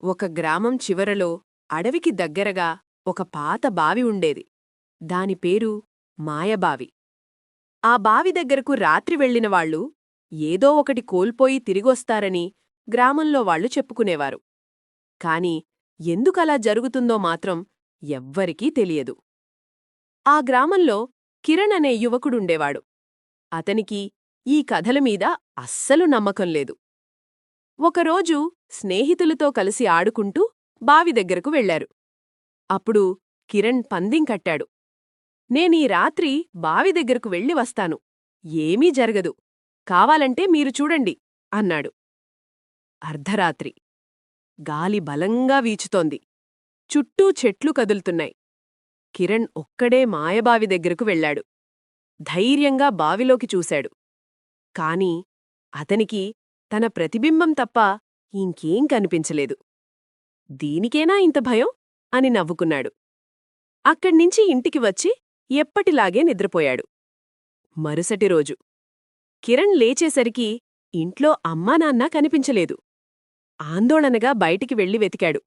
ఒక గ్రామం చివరలో అడవికి దగ్గరగా ఒక పాత బావి ఉండేది. దాని పేరు మాయబావి. ఆ బావి దగ్గరకు రాత్రి వెళ్లినవాళ్లు ఏదో ఒకటి కోల్పోయి తిరిగొస్తారని గ్రామంలో వాళ్లు చెప్పుకునేవారు. కాని ఎందుకలా జరుగుతుందో మాత్రం ఎవ్వరికీ తెలియదు. ఆ గ్రామంలో కిరణ్ అనే యువకుడుండేవాడు. అతనికి ఈ కథలమీద అస్సలు నమ్మకం లేదు. ఒకరోజు స్నేహితులతో కలిసి ఆడుకుంటూ బావి దగ్గరకు వెళ్లారు. అప్పుడు కిరణ్ పందెం కట్టాడు. నేనీ రాత్రి బావి దగ్గరకు వెళ్ళి వస్తాను. ఏమీ జరగదు. కావాలంటే మీరు చూడండి అన్నాడు. అర్ధరాత్రి. గాలి బలంగా వీచుతోంది. చుట్టూ చెట్లు కదులుతున్నాయి. కిరణ్ ఒక్కడే మాయబావి దగ్గరకు వెళ్లాడు. ధైర్యంగా బావిలోకి చూశాడు. కాని అతనికి తన ప్రతిబింబం తప్ప ఇంకేం కనిపించలేదు. దీనికేనా ఇంత భయం అని నవ్వుకున్నాడు. అక్కడ్నించి ఇంటికి వచ్చి ఎప్పటిలాగే నిద్రపోయాడు. మరుసటి రోజు కిరణ్ లేచేసరికి ఇంట్లో అమ్మానాన్న కనిపించలేదు. ఆందోళనగా బయటికి వెళ్లి వెతికాడు.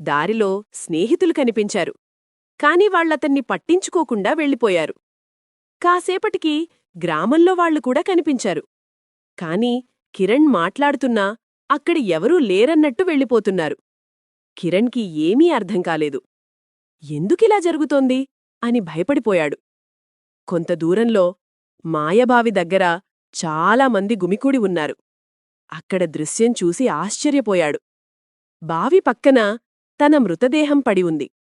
దారిలో స్నేహితులు కనిపించారు. కాని వాళ్లతన్ని పట్టించుకోకుండా వెళ్ళిపోయారు. కాసేపటికి గ్రామంలో వాళ్లు కూడా కనిపించారు. కాని కిరణ్ మాట్లాడుతున్నా అక్కడి ఎవరూ లేరన్నట్టు వెళ్ళిపోతున్నారు. కిరణ్కి ఏమీ అర్థం కాలేదు. ఎందుకిలా జరుగుతోంది అని భయపడిపోయాడు. కొంత దూరంలో మాయబావి దగ్గర చాలామంది గుమికూడి ఉన్నారు. అక్కడ దృశ్యం చూసి ఆశ్చర్యపోయాడు. బావి పక్కన తన మృతదేహం పడి ఉంది.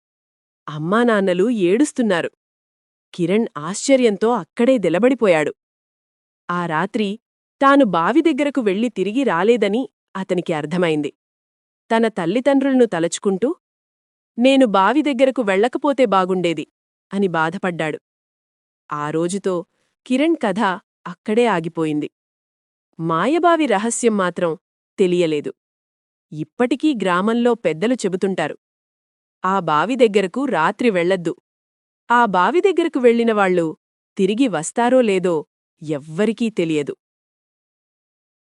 అమ్మానాన్నలు ఏడుస్తున్నారు. కిరణ్ ఆశ్చర్యంతో అక్కడే నిలబడిపోయాడు. ఆ రాత్రి తాను బావి దగ్గరకు వెళ్లి తిరిగి రాలేదని అతనికి అర్థమైంది. తన తల్లిదండ్రులను తలచుకుంటూ నేను బావి దగ్గరకు వెళ్లకపోతే బాగుండేది అని బాధపడ్డాడు. ఆ రోజుతో కిరణ్ కథ అక్కడే ఆగిపోయింది. మాయబావి రహస్యం మాత్రం తెలియలేదు. ఇప్పటికీ గ్రామంలో పెద్దలు చెబుతుంటారు, ఆ బావి దగ్గరకు రాత్రి వెళ్లొద్దు. ఆ బావి దగ్గరకు వెళ్లినవాళ్లు తిరిగి వస్తారో లేదో ఎవ్వరికీ తెలియదు.